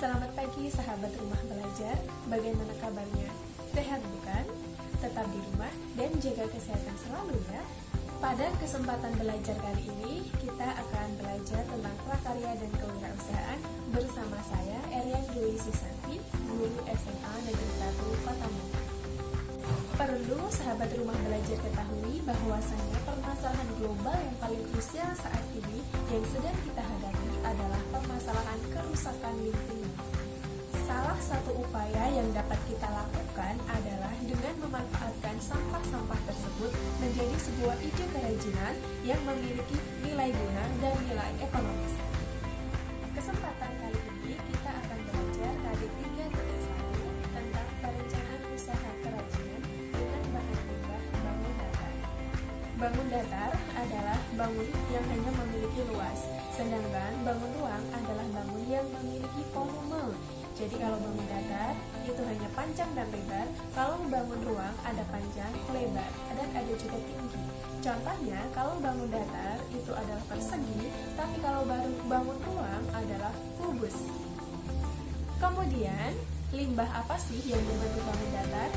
Selamat pagi sahabat rumah belajar, bagaimana kabarnya? Sehat bukan? Tetap di rumah dan jaga kesehatan selalu ya. Pada kesempatan belajar kali ini, kita akan belajar tentang prakarya dan kewirausahaan bersama saya, Erian Dwi Susanti, guru SMA Negeri 1 Kota Mogot. Perlu sahabat rumah belajar ketahui bahwasanya permasalahan global yang paling krusial saat ini yang sedang kita hadapi adalah permasalahan kerusakan lingkungan. Salah satu upaya yang dapat kita lakukan adalah dengan memanfaatkan sampah-sampah tersebut menjadi sebuah ide kerajinan yang memiliki nilai guna dan nilai ekonomis. Kesempatan kali ini kita akan belajar KD 3.1 tentang perencanaan usaha kerajinan dengan bahan limbah bangun datar. Bangun datar adalah bangun yang hanya memiliki luas, sedangkan bangun ruang adalah bangun yang memiliki volume. Jadi kalau bangun datar itu hanya panjang dan lebar, kalau bangun ruang ada panjang, lebar, dan ada juga tinggi. Contohnya kalau bangun datar itu adalah persegi, tapi kalau bangun ruang adalah kubus. Kemudian, limbah apa sih yang membentuk bangun datar?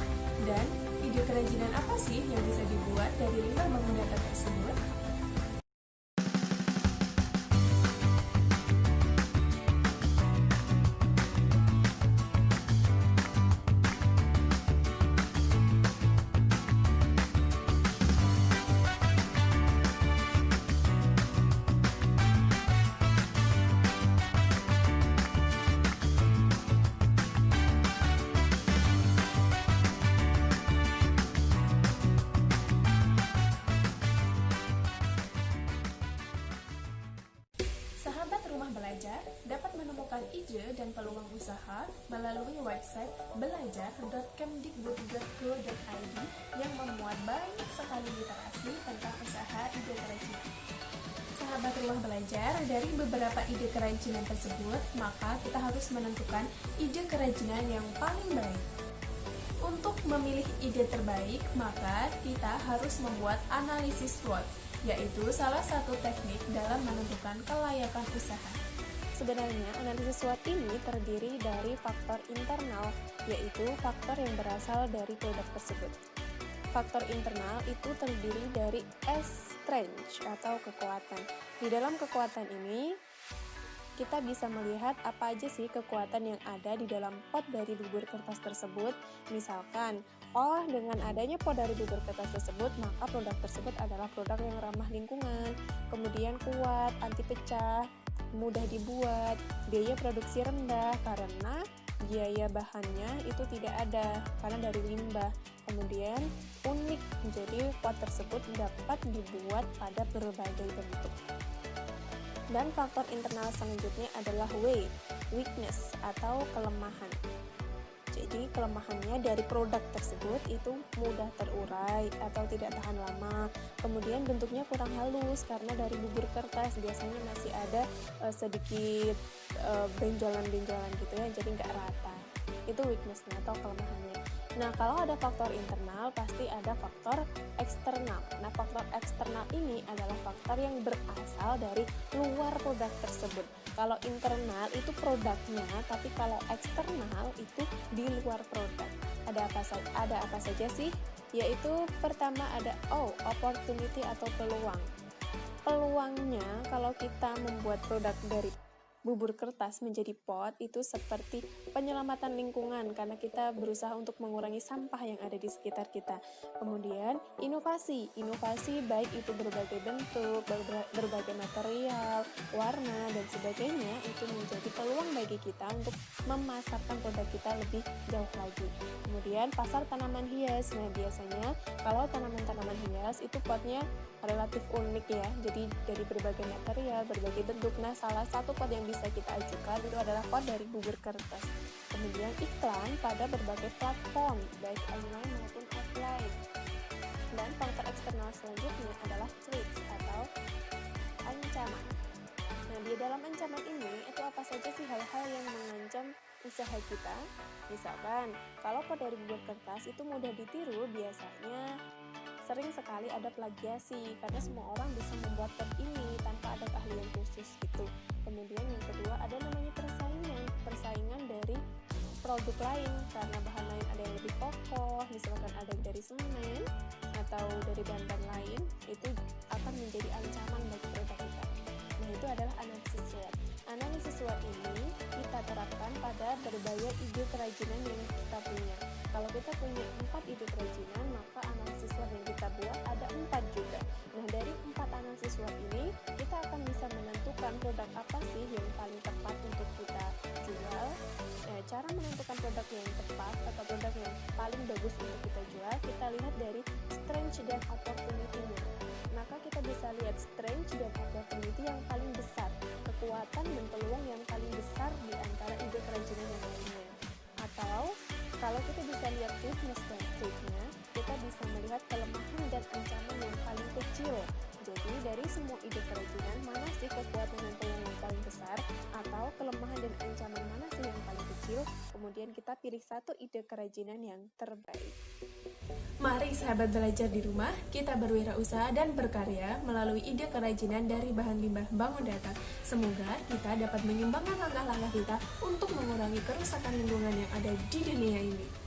Dan ide kerajinan apa sih yang bisa dibuat dari limbah bangun datar tersebut? Sahabat rumah belajar dapat menemukan ide dan peluang usaha melalui website belajar.kemdikbud.go.id yang memuat banyak sekali literasi tentang usaha ide kerajinan. Sahabat rumah belajar, dari beberapa ide kerajinan tersebut, maka kita harus menentukan ide kerajinan yang paling baik. Untuk memilih ide terbaik, maka kita harus membuat analisis SWOT, yaitu salah satu teknik dalam menentukan kelayakan usaha. Sebenarnya, analisis SWOT ini terdiri dari faktor internal, yaitu faktor yang berasal dari produk tersebut. Faktor internal itu terdiri dari strength atau kekuatan. Di dalam kekuatan ini, kita bisa melihat apa aja sih kekuatan yang ada di dalam pot dari bubur kertas tersebut. Misalkan, dengan adanya pot dari bubur kertas tersebut, maka produk tersebut adalah produk yang ramah lingkungan, kemudian kuat, anti pecah, mudah dibuat, biaya produksi rendah karena biaya bahannya itu tidak ada karena dari limbah. Kemudian unik, jadi pot tersebut dapat dibuat pada berbagai bentuk. Dan faktor internal selanjutnya adalah weakness atau kelemahan. Jadi kelemahannya dari produk tersebut itu mudah terurai atau tidak tahan lama. Kemudian bentuknya kurang halus karena dari bubur kertas biasanya masih ada sedikit benjolan-benjolan gitu ya, jadi nggak rata. Itu weakness-nya atau kelemahannya. Nah, kalau ada faktor internal, pasti ada faktor eksternal. Nah, faktor eksternal ini adalah faktor yang berasal dari luar produk tersebut. Kalau internal itu produknya, tapi kalau eksternal itu di luar produk. Ada apa saja sih? Yaitu pertama ada opportunity atau peluang. Peluangnya kalau kita membuat produk dari bubur kertas menjadi pot itu seperti penyelamatan lingkungan karena kita berusaha untuk mengurangi sampah yang ada di sekitar kita. Kemudian inovasi baik itu berbagai bentuk, berbagai material, warna dan sebagainya itu menjadi peluang bagi kita untuk memasarkan produk kita lebih jauh lagi. Kemudian pasar tanaman hias. Nah, biasanya kalau tanaman-tanaman hias itu potnya relatif unik ya, jadi dari berbagai material, berbagai bentuk. Nah, salah satu pot yang bisa kita ajukan itu adalah pot dari bubur kertas. Kemudian iklan pada berbagai platform, baik online maupun offline. Dan faktor eksternal selanjutnya adalah threats atau ancaman. Nah, di dalam ancaman ini itu apa saja sih hal-hal yang mengancam usaha kita? Misalkan, kalau pot dari bubur kertas itu mudah ditiru, biasanya sering sekali ada plagiasi karena semua orang bisa membuat pot ini tanpa ada keahlian khusus gitu. Kemudian yang kedua ada namanya persaingan produk lain karena bahan lain ada yang lebih kokoh, misalkan ada dari semen atau dari bahan-bahan lain, itu akan menjadi ancaman bagi produk kita. Nah, itu adalah analisis SWOT. Analisis SWOT ini kita terapkan pada berbagai ide kerajinan yang kita punya. Kalau kita punya 4 ide kerajinan, maka analisis SWOT yang kita buat ada 4 juga. Nah, dari 4 analisis SWOT ini, kita akan bisa menentukan produk apa sih yang paling tepat untuk kita jual. Cara menentukan produk yang tepat atau produk yang paling bagus untuk kita jual, kita lihat dari strength dan opportunity-nya. Maka kita bisa lihat strength dan opportunity yang paling besar, kekuatan dan peluang yang paling besar di antara ide kerajinan yang lainnya. Atau kalau kita bisa lihat weakness dan strength-nya, kita bisa melihat kelemahan dan ancaman yang paling kecil. Jadi dari semua ide kerajinan, mana sih kekuatan dan peluang yang paling besar, atau kelemahan dan ancaman mana sih yang paling kecil, kemudian kita pilih satu ide kerajinan yang terbaik. Mari sahabat belajar di rumah, kita berwirausaha dan berkarya melalui ide kerajinan dari bahan limbah bangun datar. Semoga kita dapat menyumbangkan langkah-langkah kita untuk mengurangi kerusakan lingkungan yang ada di dunia ini.